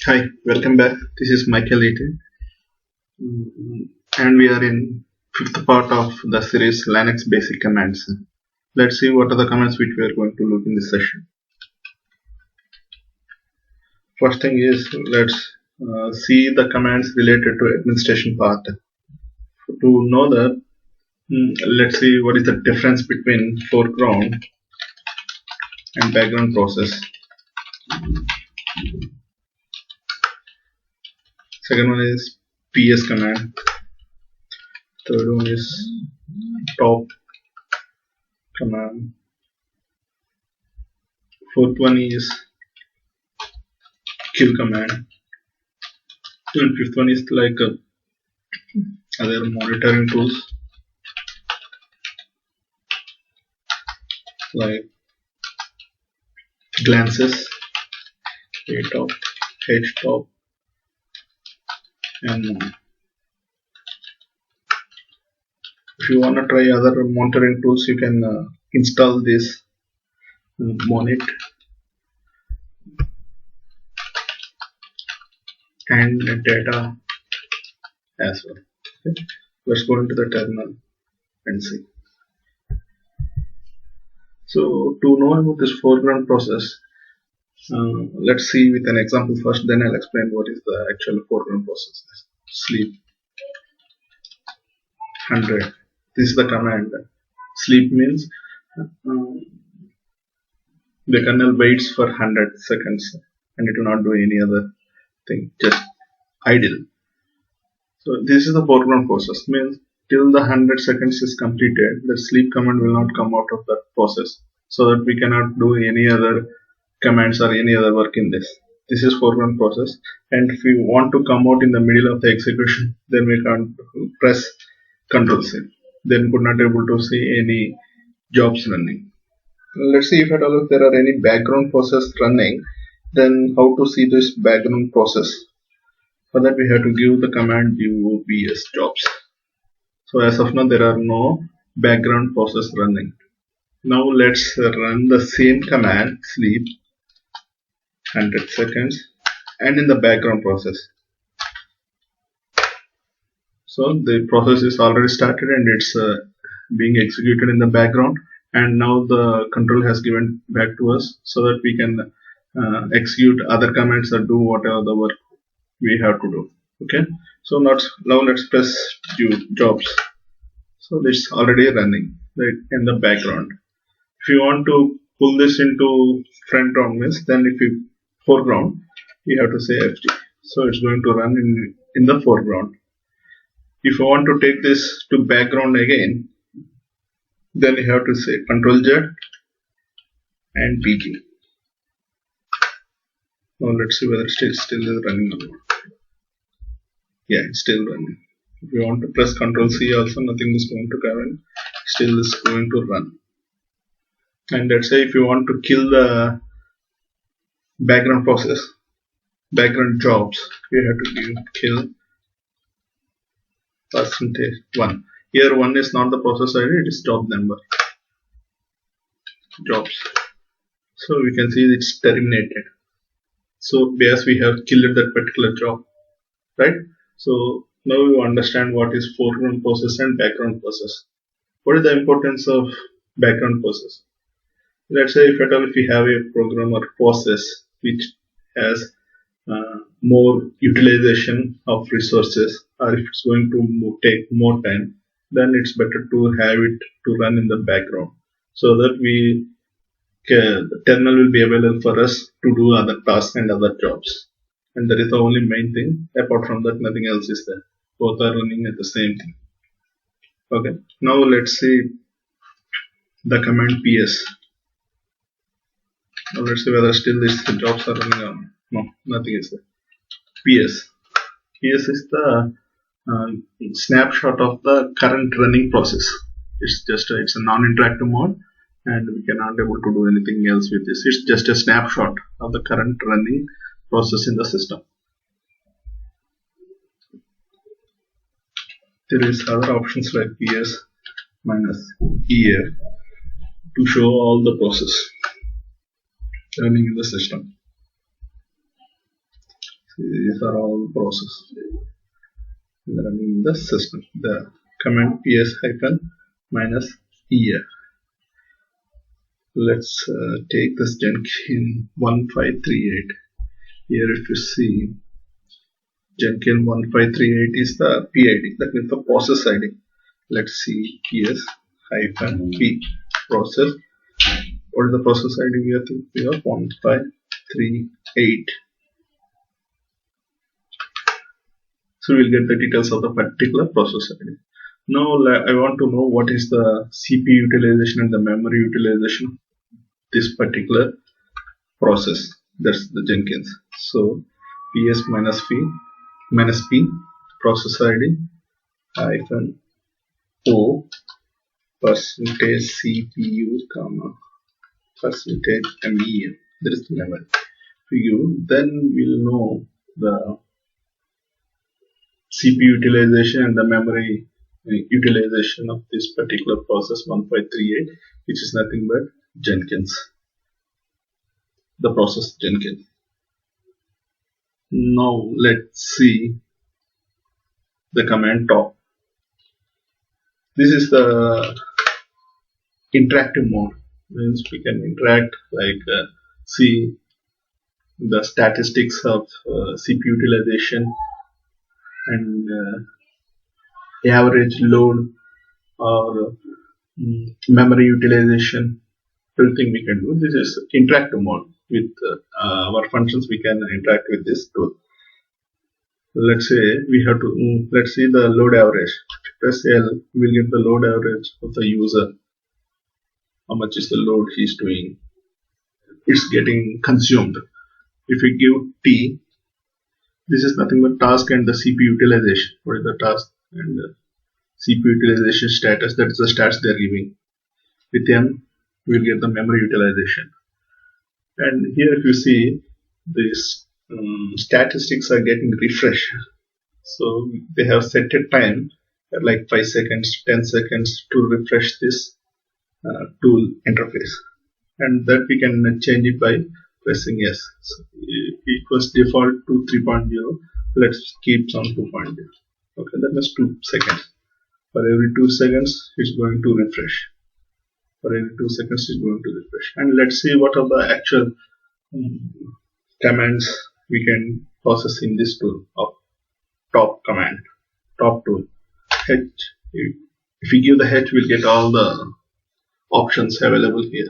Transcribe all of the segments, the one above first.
Hi, welcome back. This is Michael Eaton, and we are in fifth part of the series Linux Basic Commands. Let's see what are the commands which we are going to look in this session. First thing is let's see the commands related to administration part. To know that, let's see what is the difference between foreground and background process. Second one is PS command. Third one is top command. Fourth one is kill command. And fifth one is like other monitoring tools like glances, atop, htop, and nmon. If you want to try other monitoring tools, you can install this monit and netdata as well. Okay. Let's go into the terminal and see. So to know about this foreground process, let's see with an example first, then I'll explain what is the actual foreground process. Sleep 100. This is the command. Sleep means the kernel waits for 100 seconds and it will not do any other thing, just idle. So this is the foreground process, means till the 100 seconds is completed, the sleep command will not come out of that process, so that we cannot do any other commands or any other work in this. This is foreground process, and if we want to come out in the middle of the execution, then we can't press Ctrl C. Then could not able to see any jobs running. Let's see if at all if there are any background process running, then how to see this background process. For that we have to give the command ubs jobs. So as of now there are no background process running. Now let's run the same command sleep 100 seconds and in the background process. So the process is already started and it's being executed in the background, and now the control has given back to us so that we can execute other commands or do whatever the work we have to do. Okay, so now let's press jobs. So it's already running right in the background. If you want to pull this into front ground, means then if you foreground, you have to say FG. So it's going to run in the foreground. If you want to take this to background again, then you have to say Ctrl Z and PG. Now let's see whether it still is running or not. Yeah, it's still running. If you want to press Ctrl C also, nothing is going to come in. Still is going to run. And let's say if you want to kill the background process, background jobs, you have to give kill %1. Here 1 is not the process ID, it is job number. Jobs. So we can see it's terminated. So because we have killed that particular job, right? So now you understand what is foreground process and background process. What is the importance of background process? Let's say if at all if we have a program or process which has more utilization of resources, or if it's going to take more time, then it's better to have it to run in the background, so that the terminal will be available for us to do other tasks and other jobs. And that is the only main thing. Apart from that, nothing else is there. Both are running at the same thing. Okay. Now let's see the command PS. Now let's see whether still these jobs are running or no. Nothing is there. PS. PS is the snapshot of the current running process. It's a non-interactive mode, and we cannot able to do anything else with this. It's just a snapshot of the current running process in the system. There is other options like PS -EF to show all the process running in the system. These are all processes running in the system. The command ps hyphen minus -er. Let's take this Jenkins 1538. Here, if you see, Jenkins 1538 is the PID, that means the process ID. Let's see ps hyphen p process. What is the process ID we have? We have 1538. So we'll get the details of the particular process ID. Now I want to know what is the CPU utilization and the memory utilization of this particular process. That's the Jenkins. So ps minus p process ID hyphen o percentage CPU comma percentage MEM. That is the memory. Then we'll know the CPU utilization and the memory utilization of this particular process 1538, which is nothing but Jenkins, the process Jenkins. Now let's see the command top. This is the interactive mode, means we can interact, like see the statistics of CPU utilization and average load or memory utilization. Everything we can do. This is interactive mode. With our functions, we can interact with this tool. Let's say we have to, let's see the load average. Press L, we'll get the load average of the user. How much is the load he's doing? It's getting consumed. If we give T, this is nothing but task and the CPU utilization. What is the task and the CPU utilization status? That is the stats they are giving. With M, we'll get the memory utilization. And here, if you see, these statistics are getting refreshed. So they have set a time at like 5 seconds, 10 seconds to refresh this tool interface, and that we can change it by pressing S. So it was default to 3.0. Let's keep some 2.0. Okay, that means 2 seconds. For every 2 seconds, it's going to refresh. For every 2 seconds, it's going to refresh. And let's see what are the actual commands we can process in this tool of top command, top tool. H. If we give the H, we'll get all the options available here.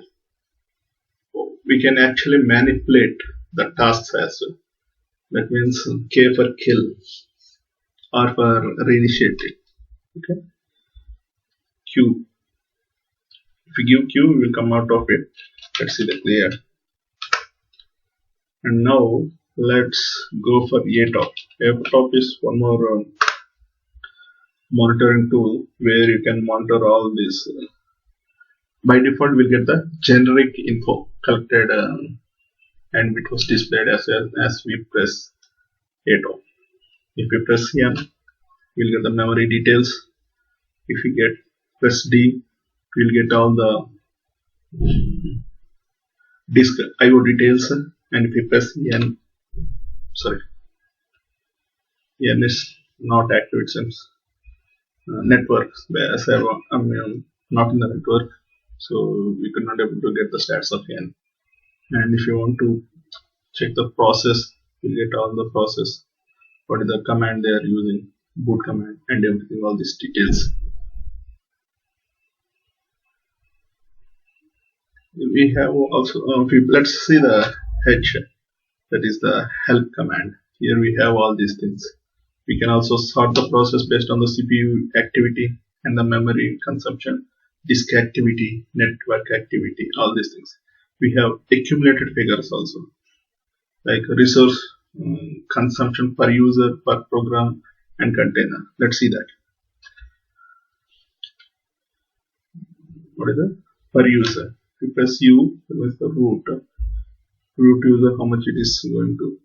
We can actually manipulate the tasks as well. That means K for kill or for reinitiating. Okay. Q. If we give Q, we will come out of it. Let's see the clear. And now let's go for atop. Atop is one more monitoring tool where you can monitor all this. By default, we'll get the generic info collected and it was displayed as well as we press atop. If we press N, we'll get the memory details. If we press D, we'll get all the disk IO details. And if we press N, N is not active, it seems. Network, not in the network, so we could not able to get the stats of N. And if you want to check the process, you get all the process, what is the command they are using, boot command, and everything, all these details. We have also, let's see the H, that is the help command. Here we have all these things. We can also sort the process based on the CPU activity and the memory consumption, disk activity, network activity, all these things. We have accumulated figures also, like resource consumption per user, per program, and container. Let's see that. What is it? Per user. If you press U, that is the root user, how much it is going to.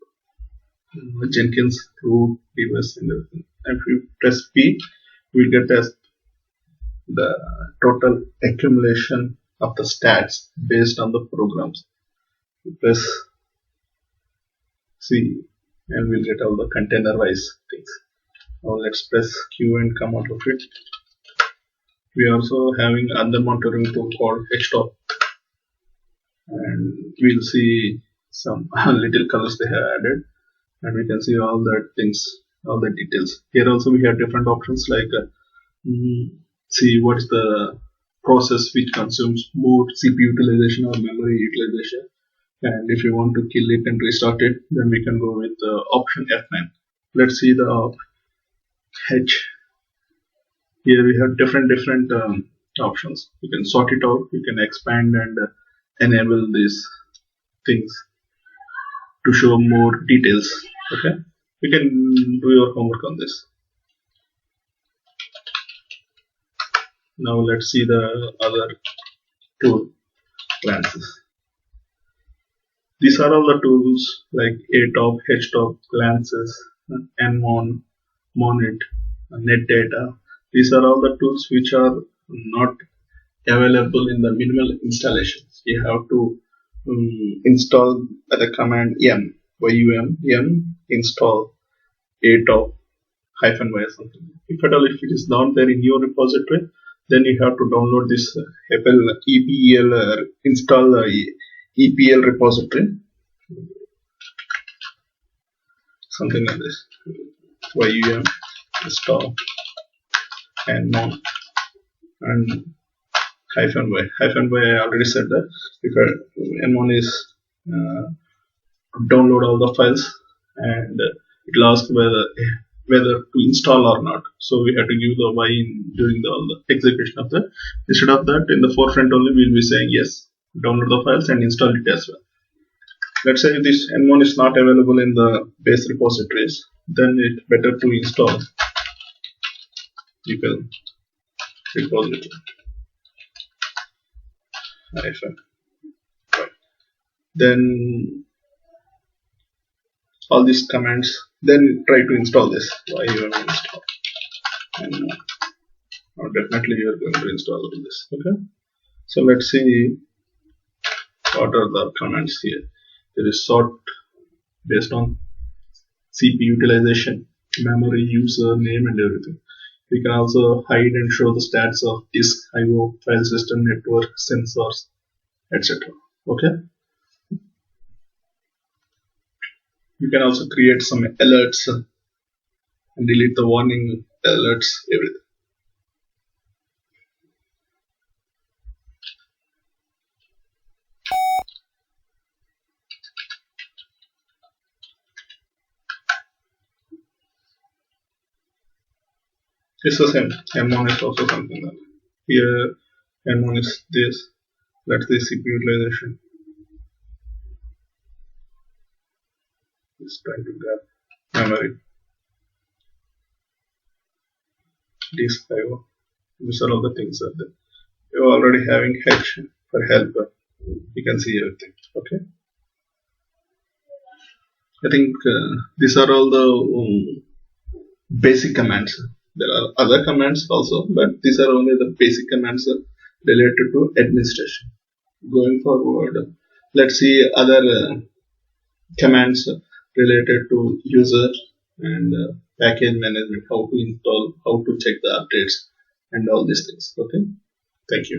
Jenkins, root, device, and everything. And if you press P, we'll get as the total accumulation of the stats based on the programs. You press C, and we'll get all the container wise things. Now let's press Q and come out of it. We are also having other monitoring tool called htop, and we'll see some little colors they have added, and we can see all the things, all the details. Here also we have different options like see what's the process which consumes more CPU utilization or memory utilization, and if you want to kill it and restart it, then we can go with option F9. Let's see the H. Here we have different options. You can sort it out, you can expand and enable these things to show more details. Okay, you can do your homework on this. Now let's see the other tool glances. These are all the tools like atop, htop, glances, nmon, monit, netdata. These are all the tools which are not available in the minimal installations. You have to install the command yum install atop -y or something. If at all if it is not there in your repository, then you have to download this epel install epl repository, something like this. Yum install nmon and -y. I already said that if nmon is download all the files, and it will ask whether to install or not. So we have to give the y during all the execution of that. Instead of that, in the forefront only we will be saying yes, download the files and install it as well. Let's say this nmon is not available in the base repositories, then it's better to install epel-repository. Then all these commands, then try to install this yum install, and definitely you are going to install all this. Okay, so let's see what are the commands here. There is sort based on CPU utilization, memory, user name, and everything. We can also hide and show the stats of disk, IO, file system, network, sensors, etc. Okay. You can also create some alerts and delete the warning alerts, everything. It's the same. nmon is also something like that. Here nmon is this. Let's see CPU utilization. It's trying to grab memory, disk, IO. These are all the things that you're already having H for helper. You can see everything. Okay. I think these are all the basic commands. There are other commands also, but these are only the basic commands related to administration. Going forward, let's see other commands related to user and package management, how to install, how to check the updates, and all these things. Okay, thank you.